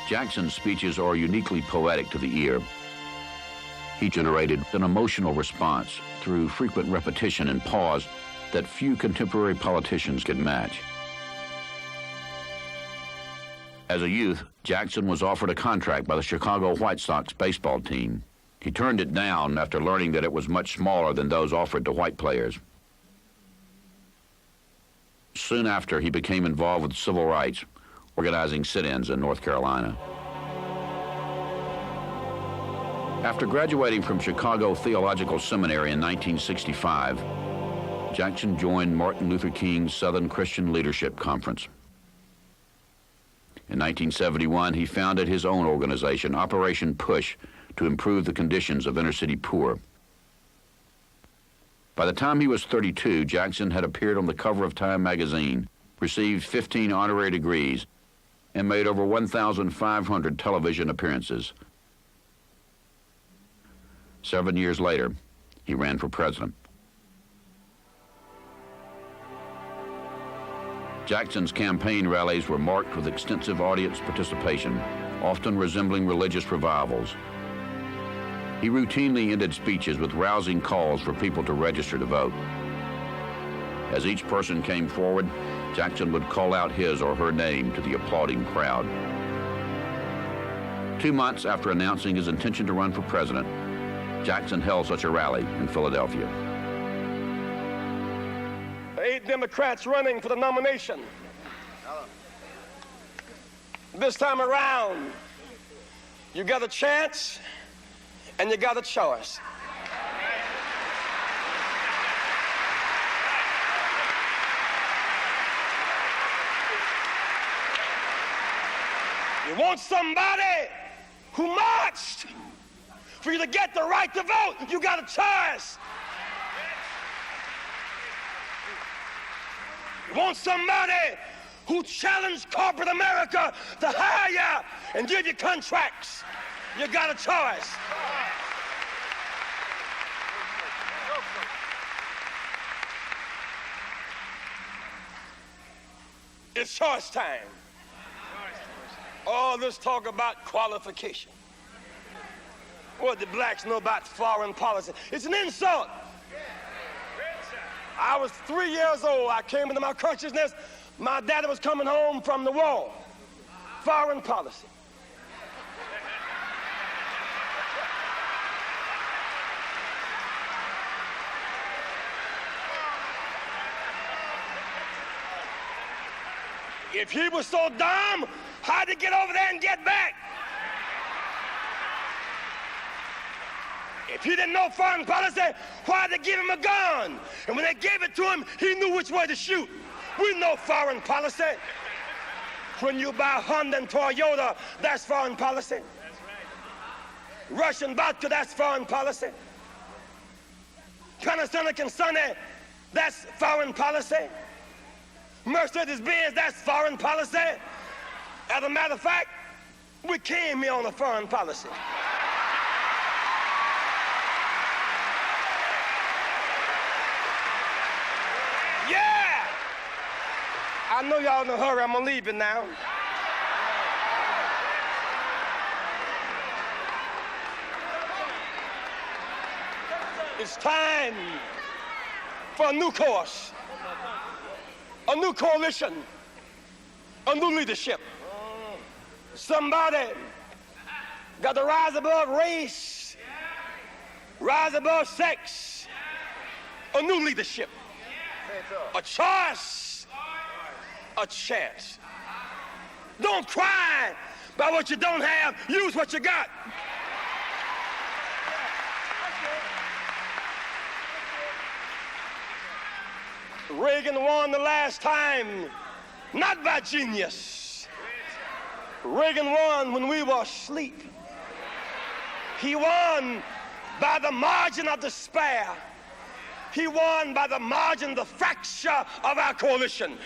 Jackson's speeches are uniquely poetic to the ear. He generated an emotional response through frequent repetition and pause that few contemporary politicians could match. As a youth, Jackson was offered a contract by the Chicago White Sox baseball team. He turned it down after learning that it was much smaller than those offered to white players. Soon after, he became involved with civil rights, organizing sit-ins in North Carolina. After graduating from Chicago Theological Seminary in 1965, Jackson joined Martin Luther King's Southern Christian Leadership Conference. In 1971, he founded his own organization, Operation Push, to improve the conditions of inner-city poor. By the time he was 32, Jackson had appeared on the cover of Time magazine, received 15 honorary degrees, and made over 1,500 television appearances. 7 years later, he ran for president. Jackson's campaign rallies were marked with extensive audience participation, often resembling religious revivals. He routinely ended speeches with rousing calls for people to register to vote. As each person came forward, Jackson would call out his or her name to the applauding crowd. 2 months after announcing his intention to run for president, Jackson held such a rally in Philadelphia. 8 Democrats running for the nomination. This time around, you got a chance and you got a choice. You want somebody who marched for you to get the right to vote. You got a choice. You want somebody who challenged corporate America to hire you and give you contracts. You got a choice. It's choice time. All this talk about qualification. What do the blacks know about foreign policy? It's an insult. I was 3 years old. I came into my consciousness. My daddy was coming home from the war. Foreign policy. If he was so dumb, how'd he get over there and get back? If he didn't know foreign policy, why'd they give him a gun? And when they gave it to him, he knew which way to shoot. We know foreign policy. When you buy Honda and Toyota, that's foreign policy. Russian vodka, that's foreign policy. Panasonic and Sony, that's foreign policy. Mercedes-Benz, that's foreign policy. As a matter of fact, we came here on a foreign policy. Yeah! I know y'all in a hurry. I'm gonna leave it now. It's time for a new course, a new coalition, a new leadership. Somebody got to rise above race, rise above sex, a new leadership, a choice, a chance. Don't cry about what you don't have, use what you got. Reagan won the last time, not by genius. Reagan won when we were asleep. He won by the margin of despair. He won by the margin of the fracture of our coalition.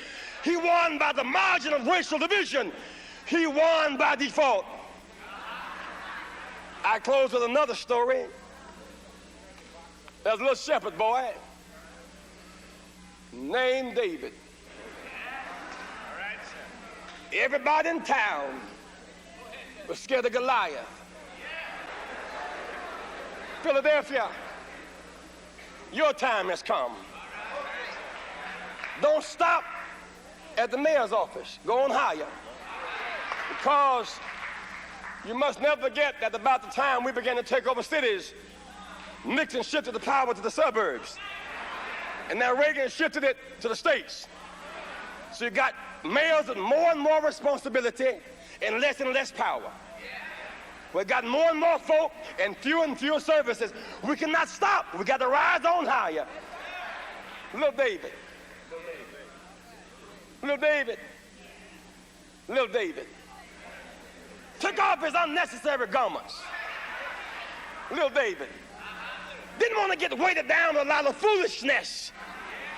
He won by the margin of racial division. He won by default. I close with another story. There's a little shepherd boy named David. Everybody in town was scared of Goliath. Philadelphia, your time has come. Don't stop at the mayor's office. Go on higher. Because you must never forget that about the time we began to take over cities, Nixon shifted the power to the suburbs. And now Reagan shifted it to the states. So you got mayors with more and more responsibility and less power. We've got more and more folk and fewer services. We cannot stop. We got to rise on higher. Little David. Little David. Little David. Took off his unnecessary garments. Little David. Didn't want to get weighted down with a lot of foolishness.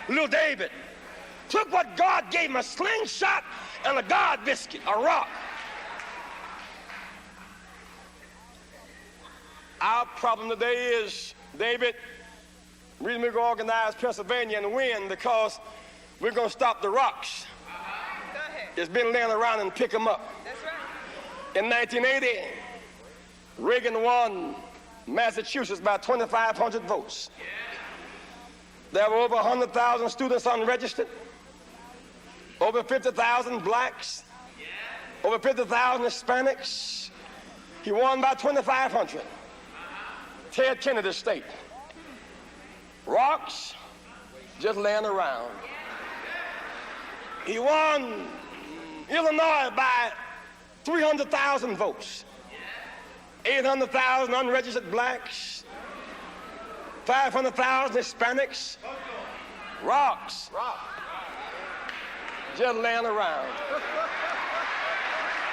Little David. Took what God gave him, a slingshot and a God biscuit, a rock. Our problem today is, David, the reason we're going to organize Pennsylvania and win because we're going to stop the rocks. It's been laying around and pick them up. That's right. In 1980, Reagan won Massachusetts by 2,500 votes. There were over 100,000 students unregistered, over 50,000 blacks, over 50,000 Hispanics. He won by 2,500. Ted Kennedy State. Rocks just laying around. He won Illinois by 300,000 votes. 800,000 unregistered blacks, 500,000 Hispanics. Rocks just laying around.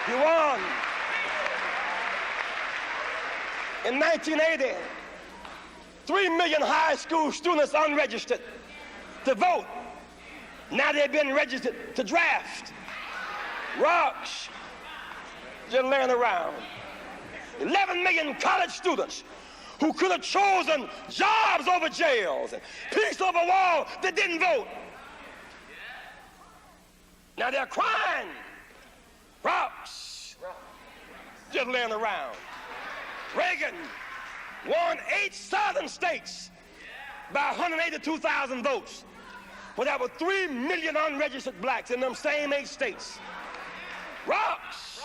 He won. In 1980, 3 million high school students unregistered to vote. Now they've been registered to draft. Rocks just laying around. 11 million college students who could have chosen jobs over jails and peace over wall that didn't vote. Now they're crying. Rocks just laying around. Reagan won 8 southern states by 182,000 votes. Well, there were 3 million unregistered blacks in them same 8 states. Rocks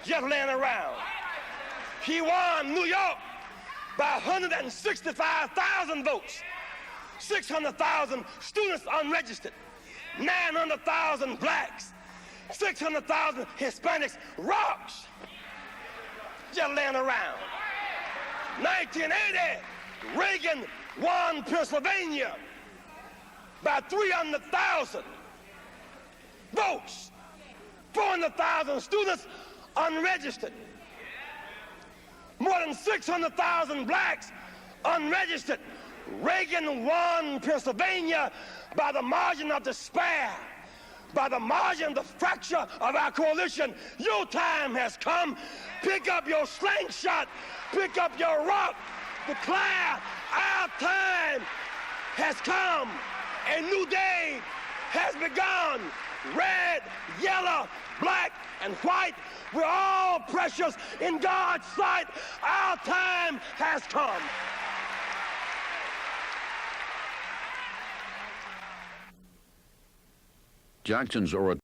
just laying around. He won New York by 165,000 votes. 600,000 students unregistered. 900,000 blacks. 600,000 Hispanics. Rocks just laying around. 1980, Reagan won Pennsylvania by 300,000 votes. 400,000 students unregistered. More than 600,000 blacks unregistered. Reagan won Pennsylvania by the margin of despair, by the margin of the fracture of our coalition. Your time has come. Pick up your slingshot. Pick up your rock. Declare our time has come. A new day has begun. Red, yellow, black, and white. We're all precious in God's sight. Our time has come. Jackson's oratory